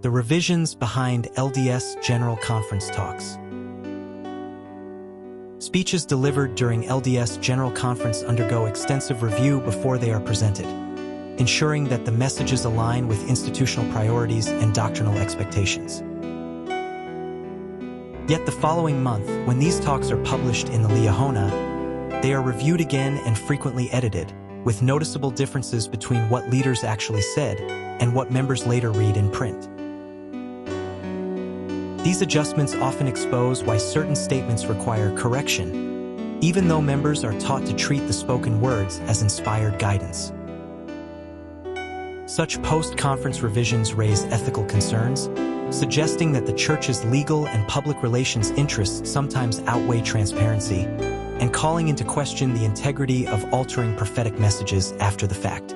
The revisions behind LDS General Conference talks. Speeches delivered during LDS General Conference undergo extensive review before they are presented, ensuring that the messages align with institutional priorities and doctrinal expectations. Yet the following month, when these talks are published in the Liahona, they are reviewed again and frequently edited, with noticeable differences between what leaders actually said and what members later read in print. These adjustments often expose why certain statements require correction, even though members are taught to treat the spoken words as inspired guidance. Such post-conference revisions raise ethical concerns, suggesting that the Church's legal and public relations interests sometimes outweigh transparency, and calling into question the integrity of altering prophetic messages after the fact.